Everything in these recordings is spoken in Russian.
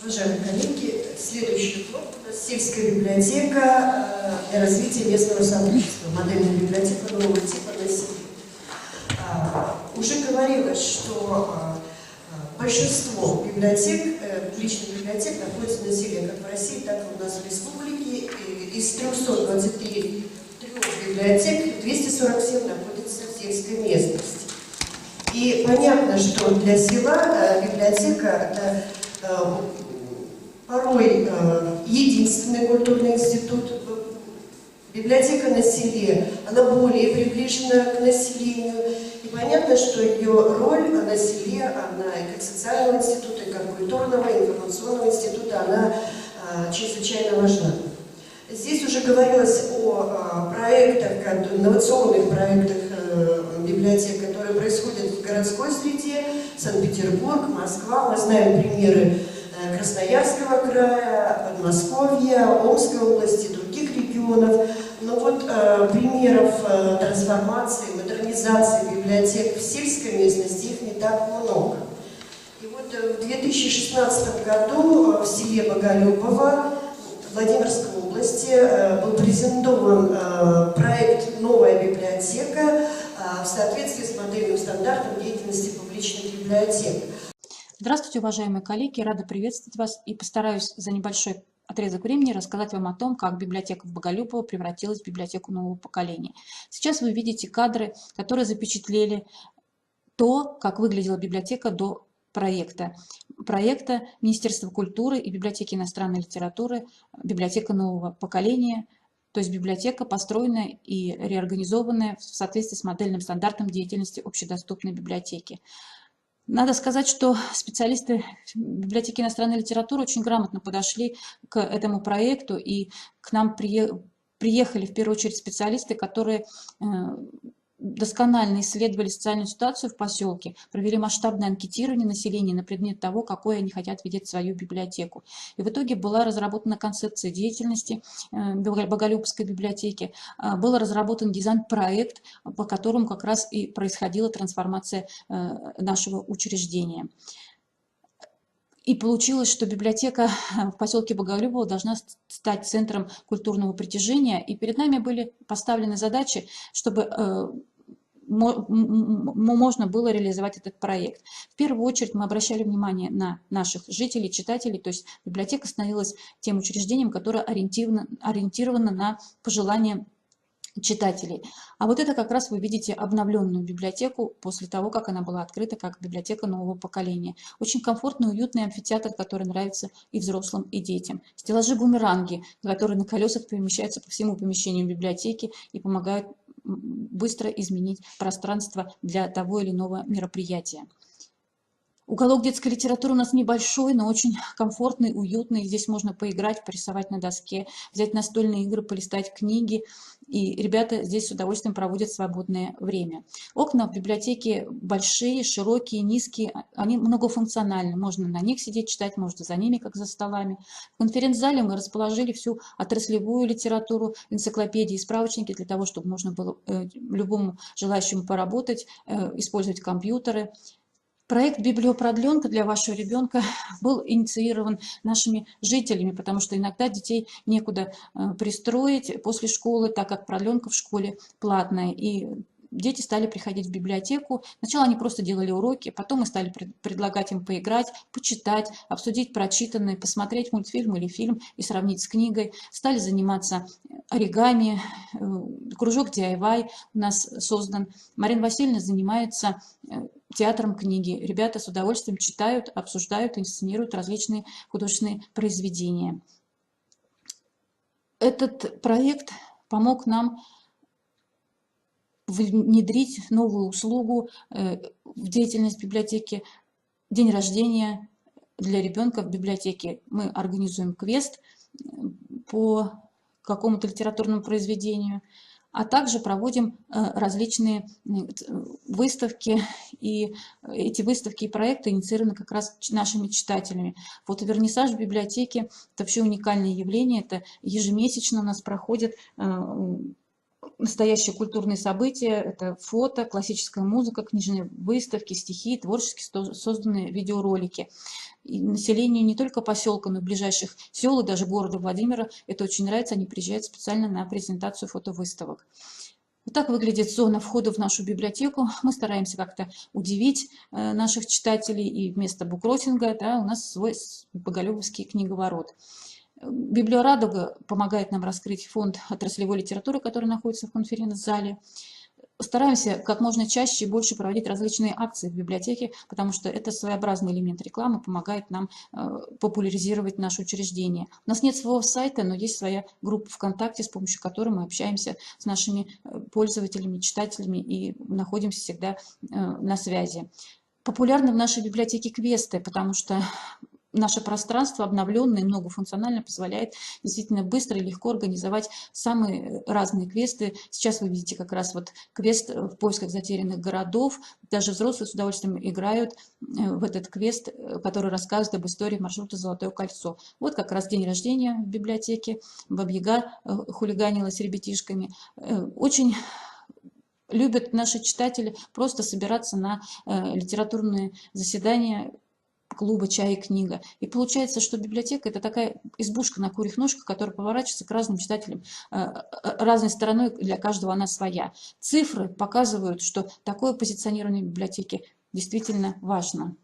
Уважаемые коллеги, следующий блок у нас сельская библиотека для развития местного сообщества, модельная библиотека нового типа на селе. Уже говорилось, что большинство библиотек, публичных библиотек находится на селе, как в России, так и у нас в республике. Из 323 библиотек 247 находится в сельской местности. И понятно, что для села библиотека – это порой единственный культурный институт. Библиотека на селе, она более приближена к населению. И понятно, что ее роль на селе, она и как социального института, и как культурного, и информационного института, она чрезвычайно важна. Здесь уже говорилось о проектах, инновационных проектах библиотек, которые происходят в городской среде, Санкт-Петербург, Москва. Мы знаем примеры Красноярского края, Подмосковья, Омской области, других регионов. Но вот примеров трансформации, модернизации библиотек в сельской местности их не так много. И вот в 2016 году в селе Боголюбово Владимирской области был презентован проект «Новая библиотека» в соответствии с модельным стандартом деятельности публичных библиотек. Здравствуйте, уважаемые коллеги! Рада приветствовать вас и постараюсь за небольшой отрезок времени рассказать вам о том, как библиотека в Боголюбово превратилась в библиотеку нового поколения. Сейчас вы видите кадры, которые запечатлели то, как выглядела библиотека до проекта Министерства культуры и библиотеки иностранной литературы «Библиотека нового поколения», то есть библиотека, построенная и реорганизованная в соответствии с модельным стандартом деятельности общедоступной библиотеки. Надо сказать, что специалисты библиотеки иностранной литературы очень грамотно подошли к этому проекту, и к нам приехали в первую очередь специалисты, которые досконально исследовали социальную ситуацию в поселке, провели масштабное анкетирование населения на предмет того, какой они хотят видеть свою библиотеку. И в итоге была разработана концепция деятельности Боголюбовской библиотеки, был разработан дизайн-проект, по которому как раз и происходила трансформация нашего учреждения. И получилось, что библиотека в поселке Боголюбово должна стать центром культурного притяжения, и перед нами были поставлены задачи, чтобы можно было реализовать этот проект. В первую очередь мы обращали внимание на наших жителей, читателей, то есть библиотека становилась тем учреждением, которое ориентировано на пожелания читателей. А вот это как раз вы видите обновленную библиотеку после того, как она была открыта как библиотека нового поколения. Очень комфортный, уютный амфитеатр, который нравится и взрослым, и детям. Стеллажи-бумеранги, которые на колесах перемещаются по всему помещению библиотеки и помогают быстро изменить пространство для того или иного мероприятия. Уголок детской литературы у нас небольшой, но очень комфортный, уютный. Здесь можно поиграть, порисовать на доске, взять настольные игры, полистать книги. И ребята здесь с удовольствием проводят свободное время. Окна в библиотеке большие, широкие, низкие. Они многофункциональны. Можно на них сидеть, читать, можно за ними, как за столами. В конференц-зале мы расположили всю отраслевую литературу, энциклопедии, справочники для того, чтобы можно было любому желающему поработать, использовать компьютеры. Проект «Библиопродленка» для вашего ребенка был инициирован нашими жителями, потому что иногда детей некуда пристроить после школы, так как продленка в школе платная. И дети стали приходить в библиотеку. Сначала они просто делали уроки, потом мы стали предлагать им поиграть, почитать, обсудить прочитанное, посмотреть мультфильм или фильм и сравнить с книгой. Стали заниматься оригами, кружок DIY у нас создан. Марина Васильевна занимается театром книги. Ребята с удовольствием читают, обсуждают, инсценируют различные художественные произведения. Этот проект помог нам внедрить новую услугу в деятельность библиотеки. День рождения для ребенка в библиотеке. Мы организуем квест по какому-то литературному произведению, а также проводим различные выставки, и эти выставки и проекты инициированы как раз нашими читателями. Фотовернисаж в библиотеке – это вообще уникальное явление, это ежемесячно у нас проходит настоящие культурные события, это фото, классическая музыка, книжные выставки, стихи, творчески созданные видеоролики. И населению не только поселка, но и ближайших сел и даже города Владимира это очень нравится, они приезжают специально на презентацию фотовыставок. Вот так выглядит зона входа в нашу библиотеку. Мы стараемся как-то удивить наших читателей, и вместо буккроссинга, да, у нас свой боголюбовский книговорот. Библиорадуга помогает нам раскрыть фонд отраслевой литературы, который находится в конференц-зале. Стараемся как можно чаще и больше проводить различные акции в библиотеке, потому что это своеобразный элемент рекламы, помогает нам популяризировать наше учреждение. У нас нет своего сайта, но есть своя группа ВКонтакте, с помощью которой мы общаемся с нашими пользователями, читателями и находимся всегда на связи. Популярны в нашей библиотеке квесты, потому что наше пространство обновленное, многофункционально, позволяет действительно быстро и легко организовать самые разные квесты. Сейчас вы видите как раз вот квест в поисках затерянных городов. Даже взрослые с удовольствием играют в этот квест, который рассказывает об истории маршрута «Золотое кольцо». Вот как раз день рождения в библиотеке. Баба-Яга хулиганила с ребятишками. Очень любят наши читатели просто собираться на литературные заседания клуба «Чай и книга». И получается, что библиотека – это такая избушка на курьих ножках, которая поворачивается к разным читателям разной стороной, для каждого она своя. Цифры показывают, что такое позиционирование библиотеки действительно важно.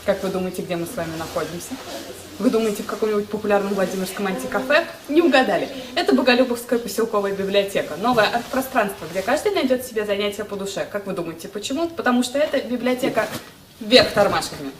Как вы думаете, где мы с вами находимся? Вы думаете, в каком-нибудь популярном владимирском антикафе? Не угадали. Это Боголюбовская поселковая библиотека. Новое арт-пространство, где каждый найдет себе занятие по душе. Как вы думаете, почему? Потому что это библиотека вверх тормашками.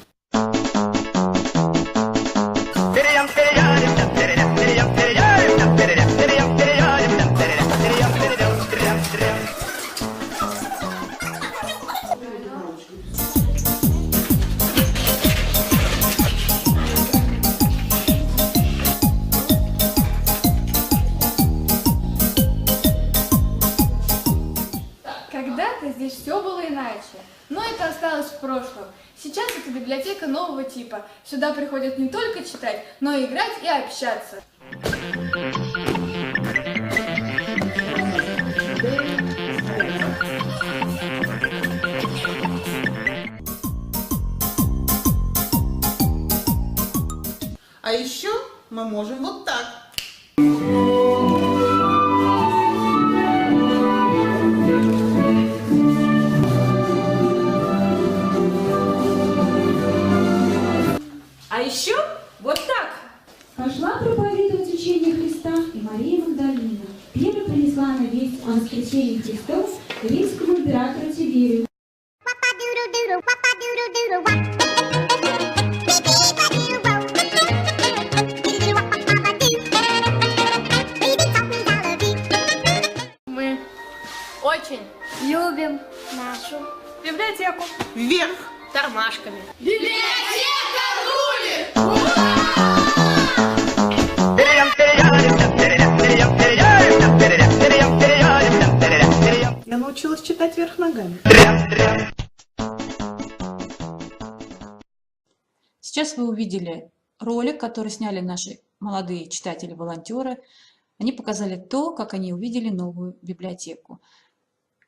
Когда-то здесь все было иначе, но это осталось в прошлом. Сейчас это библиотека нового типа. Сюда приходят не только читать, но и играть и общаться. А еще мы можем вот так. А еще вот так. Пошла проповедовать учение Христа и Мария Магдалина. Первой принесла она весть о воскресении Христова римскому императору Тиберию. Мы очень любим нашу библиотеку. Вверх. Тормашками. Я научилась читать вверх ногами. Сейчас вы увидели ролик, который сняли наши молодые читатели-волонтеры. Они показали то, как они увидели новую библиотеку.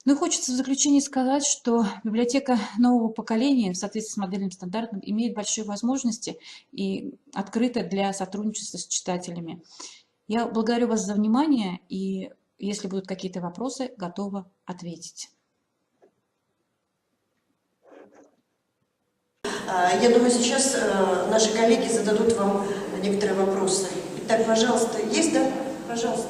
Ну и хочется в заключение сказать, что библиотека нового поколения в соответствии с модельным стандартом имеет большие возможности и открыта для сотрудничества с читателями. Я благодарю вас за внимание, и если будут какие-то вопросы, готова ответить. Я думаю, сейчас наши коллеги зададут вам некоторые вопросы. Итак, пожалуйста, есть, да? Пожалуйста.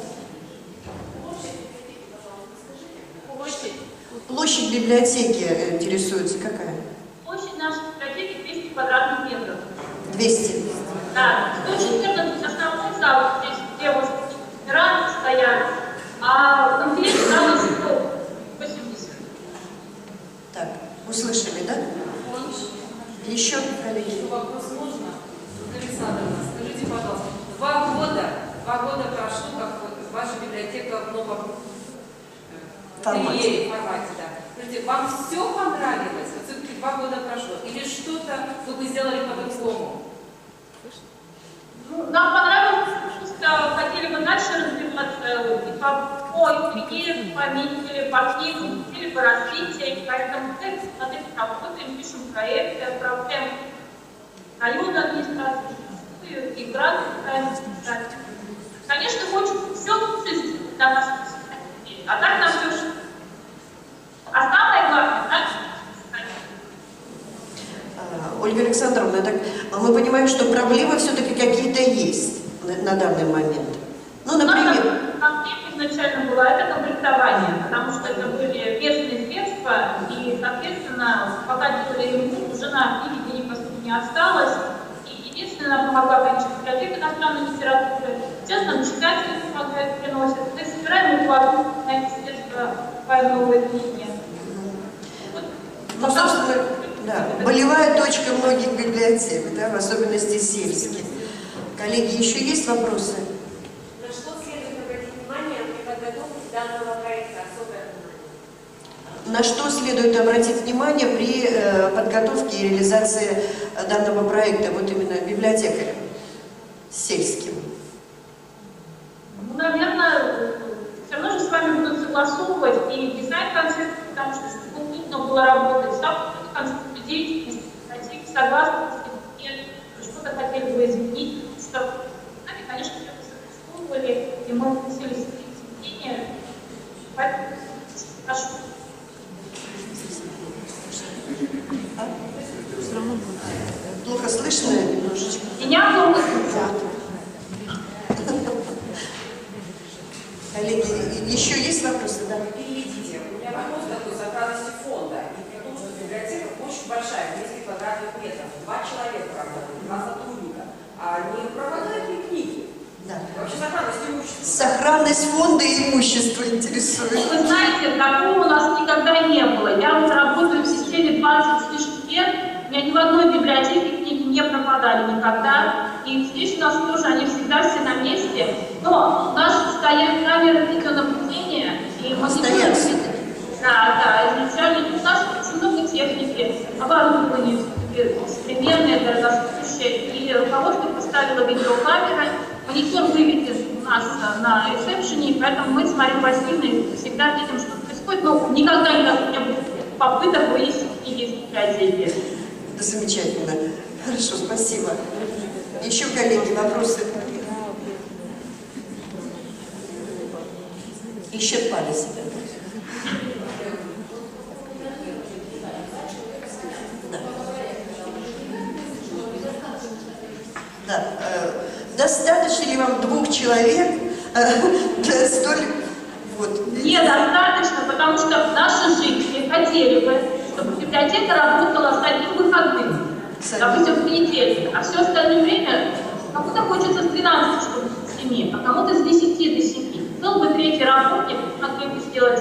Площадь библиотеки интересуется какая? Площадь нашей библиотеки 200 квадратных метров. 200. Да, 114 основной зал, здесь девушки, ветераны стоят, а в конференции зал 180. Так, услышали, да? Еще, коллеги? Вопрос можно? Александровна, скажите, пожалуйста, 2 года прошло, как вот ваша библиотека в новом формате, да. Скажите, вам все понравилось? Вот все-таки 2 года прошло. Или что-то вы бы сделали по-другому? Ну, нам понравилось, что хотели бы дальше развиваться и по идее, по медиа, по книгам, или по развитию, поэтому мы над этим работаем, пишем проекты, отправляем районную администрацию, и гранты пытаемся. Конечно, хочется все лучше сделать для нас, а так нам все. А самое главное, Ольга Александровна, так мы понимаем, что проблемы все-таки какие-то есть на данный момент. Ну, например... Проблема изначально была это комплектование, потому что это были местные средства, и, соответственно, пока делали ремонт, уже на книге денег, по сути, не осталось. И единственное, нам помогла, конечно, библиотека иностранной литературы. Сейчас нам читатели помогают, приносят. Мы собираем укладку на эти средства по новой книге. Ну, собственно, да, болевая точка многих библиотек, да, в особенности сельских. Коллеги, еще есть вопросы? На что следует обратить внимание при подготовке данного проекта? Особое внимание. На что следует обратить внимание при подготовке и реализации данного проекта, вот именно библиотекарем сельским? Ну, наверное, все равно же с вами будут согласовывать и дизайн концепции, потому что чтобы удобно было работать, концепцию деятельности, согласны, нет, что-то хотели бы изменить, что нами, конечно, все согласовывали, и мы вносили свои изменения, поэтому прошу. Плохо слышно немножечко? Меня много слышно. Коллеги, еще есть вопросы? Да? Переведите. У меня вопрос такой сохранности фонда. И при том, что библиотека очень большая, 200 квадратных метров, 2 человека работают, 2 сотрудника. А не пропадают ли книги? Да. Вообще сохранность имущества. Сохранность фонда и имущества интересует. Вы знаете, такого у нас никогда не было. Я вот работаю в системе 20 с лишним лет, у меня ни в одной библиотеке книги не пропадали никогда. И здесь у нас тоже они всегда все на месте. Но у нас стоят камеры видеонаблюдения, и мы стоят. Да, изначально у нас очень много техники, оборудование современное, дорогостоящее, и руководство поставило видеокамеры, монитор выведен у нас на ресепшене, поэтому мы смотрим пассивно и всегда видим, что происходит, но никогда не было попыток выяснить книги из библиотеки. Это замечательно. Хорошо, спасибо. Еще, коллеги, вопросы? Исчерпали себя. Да. Да. Достаточно ли вам 2 человек для столь... Вот. Недостаточно, потому что наши жители хотели бы, чтобы библиотека работала с одним выходным, допустим, в понедельник, а все остальное время кому-то хочется с 12 часов до 7, а кому-то с 10 до 7. Был бы 3-й работник, могли бы сделать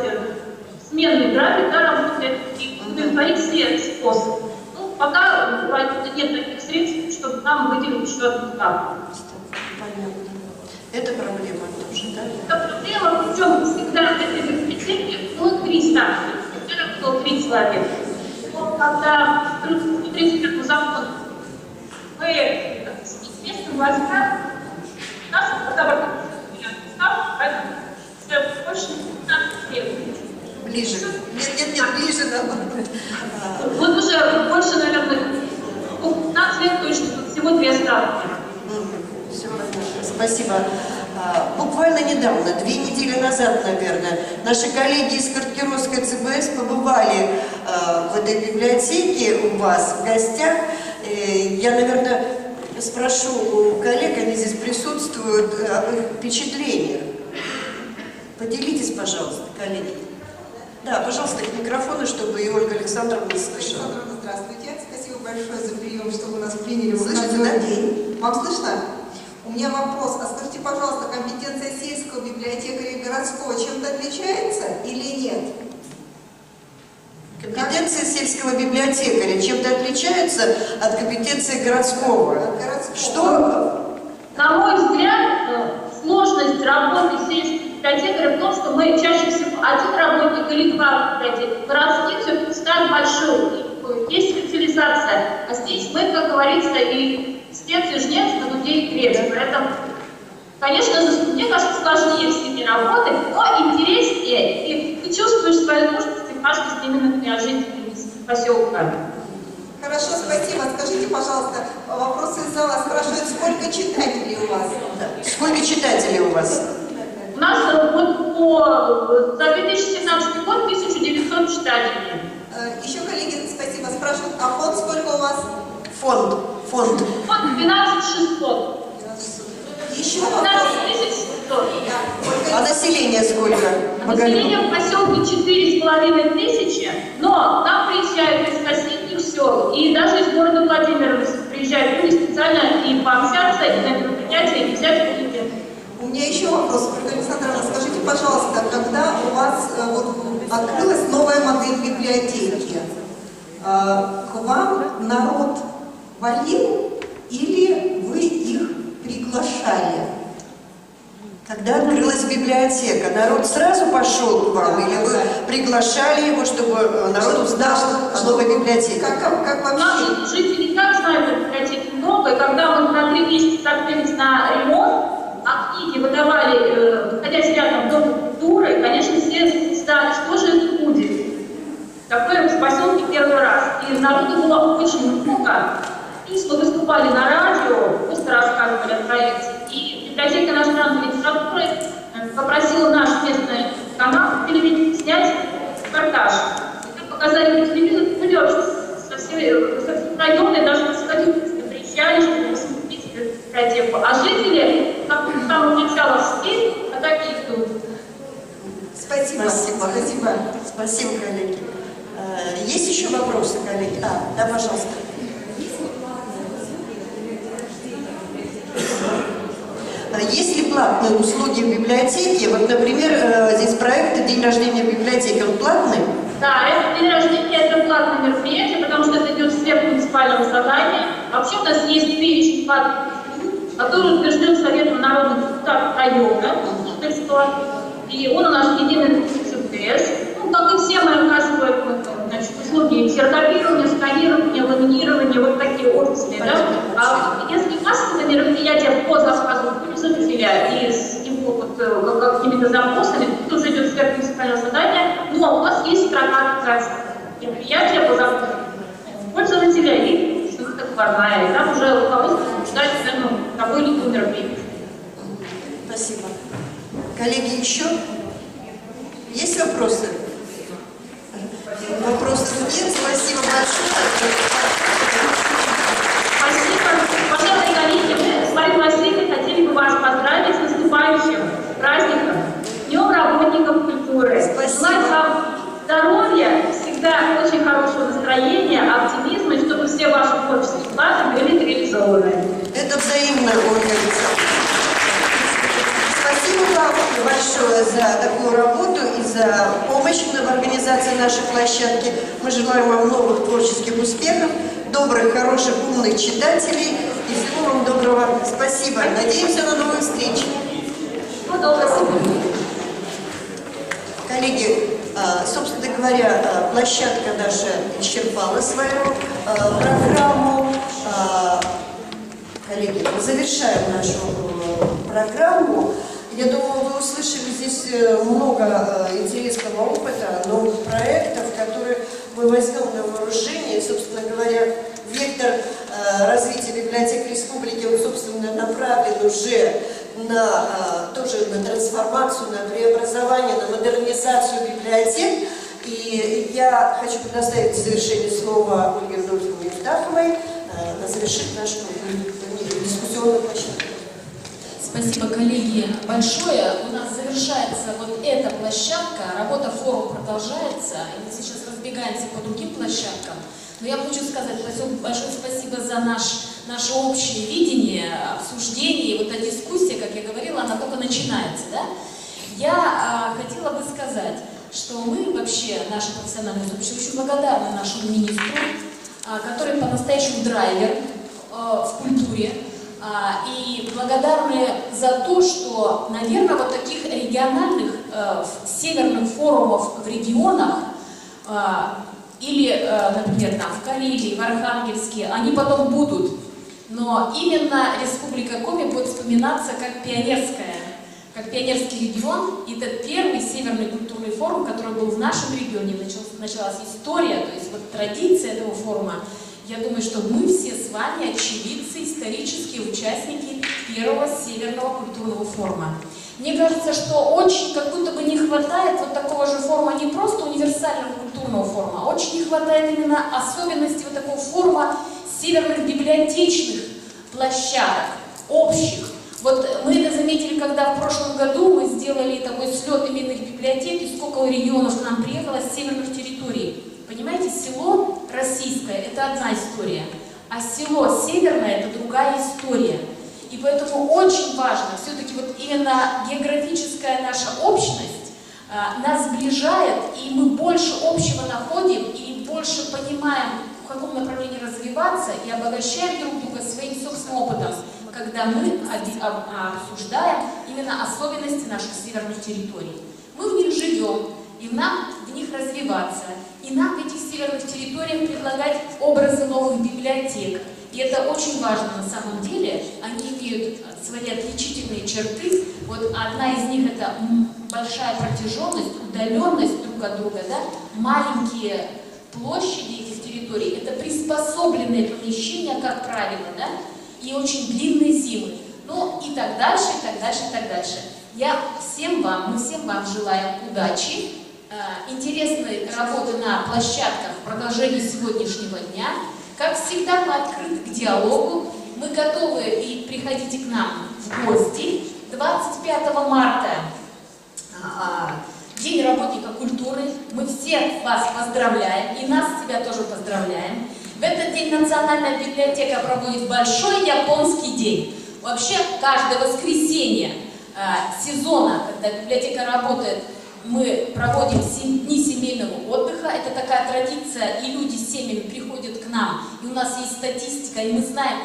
сменный график, да, работы, и удовлетворить все способы. Ну, пока нет таких средств, чтобы нам выделить еще одну ставку. Понятно. Это проблема тоже, да? Это проблема, причем всегда в этой библиотеке было 3 ставки, всегда было 3 человека. Но когда 131 закон мы с местным властям, у нас договор ставка, поэтому уже больше не 15 лет. Ближе. Нет, ближе наоборот. Вот уже больше, наверное, 15 лет точно, всего 2 ставки. Все понятно. Спасибо. Буквально недавно, 2 недели назад, наверное, наши коллеги из Карткировской ЦБС побывали в этой библиотеке у вас в гостях. Я, наверное, спрошу у коллег, они здесь присутствуют, об их впечатлениях. Поделитесь, пожалуйста, коллеги. Да, пожалуйста, к микрофону, чтобы и Ольга Александровна слышала. Здравствуйте. Спасибо большое за прием, что вы нас приняли. Слышите, да? Вам слышно? У меня вопрос. А скажите, пожалуйста, компетенция сельского библиотекаря и городского чем-то отличается или нет? Компетенция сельского библиотекаря чем-то отличается от компетенции городского? Что? На мой взгляд, сложность работы сельского библиотекаря в том, что мы чаще всего один работник или два библиотекаря. Городских все-таки штат большой, есть специализация. А здесь мы, как говорится, и спец, и жнец, на людей крепче. Поэтому, конечно же, мне кажется, сложнее все эти работы, но интереснее, и ты чувствуешь свою нужность в каждой именно для жителей поселка. Хорошо, спасибо. Скажите, пожалуйста, вопросы из зала спрашивают, сколько читателей у вас? Сколько читателей у вас? У нас вот за 2017 год 1900 читателей. Еще коллеги, спасибо, спрашивают, а фонд сколько у вас? Фонд. Фонд 12600. Еще 12600. А население сколько? Население в поселке 4500, но нам приезжают из соседних сел, и даже из города Владимира приезжают люди специально и пообщаться, и на мероприятия, и взять книги. У меня еще вопрос, Ольга Александровна, скажите, пожалуйста, когда у вас открылась новая модель библиотеки, к вам народ валил или вы их приглашали? Когда открылась библиотека, народ сразу пошел к вам, или вы приглашали его, чтобы народ узнал о новой библиотеке? Как вообще? Наши жители так знают о библиотеке много, и когда мы на 3 месяца открылись на ремонт, а книги выдавали, находясь рядом Дома культуры, конечно, все знали, что же это будет. Такое в поселке первый раз. И народу было очень много. Письма выступали на радио, просто рассказывали о проекте. И библиотека иностранной литературы попросила наш местный канал телевидения снять репортаж. И показали по телевизору, были вообще со всем районом, даже происходили, приезжали, чтобы посмотреть библиотеку. А жители, как там умечало в стиль, а такие тут. Спасибо. Спасибо. Спасибо, коллеги. Есть еще вопросы, коллеги? Да, пожалуйста. Есть ли платные услуги в библиотеке? Вот, например, здесь проект «День рождения библиотеки». Он платный? Да, это день рождения, это платное мероприятие, потому что это идет сверх муниципального задания. Вообще у нас есть перечень платных услуг, который утвержден Советом народных депутатов района, и он у нас единый ЦТС. Ну, как и все мы оказываем, значит, услуги ксерокопирования, сканирования, ламинирования, вот такие отрасли, да? А если массовые мероприятия по заказу пользователя и с его вот какими-то запросами, то уже идет сверх муниципального задания, но у нас есть строка мероприятия по заказу пользователя и договорная, и там уже руководство обсуждает какое либо мероприятие. Спасибо. Коллеги, еще? Есть вопросы? Вопросов нет. Спасибо большое. Спасибо. Уважаемые коллеги, мы с Марией Васильевной хотели бы вас поздравить с наступающим праздником, Днем работников культуры. Желаю вам здоровья, всегда очень хорошего настроения, оптимизма, и чтобы все ваши творческие планы были реализованы. Это взаимно, Ольга Александровна. Спасибо вам большое за такую работу и за помощь в организации нашей площадки. Мы желаем вам новых творческих успехов, добрых, хороших, умных читателей и всего вам доброго. Спасибо. Надеемся на новые встречи. Спасибо. Коллеги, собственно говоря, площадка наша исчерпала свою программу. Коллеги, мы завершаем нашу программу. Я думаю, вы услышали здесь много интересного опыта, новых проектов, которые мы возьмем на вооружение. И, собственно говоря, вектор развития библиотек республики, он, собственно, направлен уже тоже на трансформацию, на преобразование, на модернизацию библиотек. И я хочу предоставить в завершение слова Ольге Рудольфовне Евтаховой завершить нашу дискуссионную площадку. Спасибо, коллеги, большое. У нас завершается вот эта площадка, работа форума продолжается, и мы сейчас разбегаемся по другим площадкам. Но я хочу сказать большое спасибо за наш наше общее видение, обсуждение, вот эта дискуссия, как я говорила, она только начинается, да? Я хотела бы сказать, что мы вообще, наше профессиональное сообщество, очень благодарны нашему министру, который по-настоящему драйвер в культуре, и благодарны за то, что, наверное, вот таких региональных северных форумов в регионах, или, например, там в Карелии, в Архангельске, они потом будут. Но именно Республика Коми будет вспоминаться как пионерский регион. И это первый северный культурный форум, который был в нашем регионе. Началась история, то есть вот традиция этого форума. Я думаю, что мы все с вами очевидцы, исторические участники первого северного культурного форума. Мне кажется, что очень как будто бы не хватает вот такого же форума, не просто универсального культурного форума, а очень не хватает именно особенностей вот такого форума северных библиотечных площадок, общих. Вот мы это заметили, когда в прошлом году мы сделали такой слет именных библиотек, и сколько регионов к нам приехало с северных территорий. Понимаете, село российское – это одна история, а село северное – это другая история. И поэтому очень важно, все-таки вот именно географическая наша общность нас сближает, и мы больше общего находим, и больше понимаем, в каком направлении развиваться, и обогащаем друг друга своим собственным опытом, когда мы обсуждаем именно особенности наших северных территорий. Мы в них живем, и нам в них развиваться, и нам в этих северных территориях предлагать образы новых библиотек. И это очень важно на самом деле, они имеют свои отличительные черты. Вот одна из них это большая протяженность, удаленность друг от друга, да? Маленькие площади этих территорий, это приспособленные помещения, как правило, да? И очень длинные зимы. Ну и так дальше, и так дальше, и так дальше. Мы всем вам желаем удачи, интересной работы на площадках в продолжении сегодняшнего дня. Как всегда, мы открыты к диалогу, мы готовы и приходите к нам в гости. 25 марта День работника культуры. Мы всех вас поздравляем, и нас тебя тоже поздравляем. В этот день Национальная библиотека проводит большой японский день. Вообще, каждое воскресенье сезона, когда библиотека работает, мы проводим дни семейного отдыха. Это такая традиция, и люди с семьями приходят к нам. И у нас есть статистика, и мы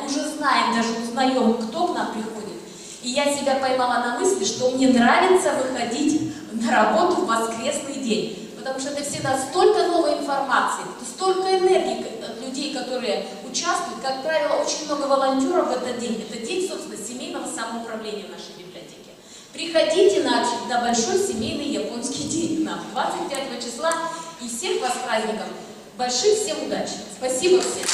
уже знаем, даже узнаем, кто к нам приходит. И я себя поймала на мысли, что мне нравится выходить на работу в воскресный день. Потому что это всегда столько новой информации, столько энергии от людей, которые участвуют. Как правило, очень много волонтеров в этот день. Это день, собственно, семейного самоуправления в нашей библиотеке. Приходите на большой семейный японский день к нам 25 числа. И всех вас с праздником. Больших всем удачи. Спасибо всем.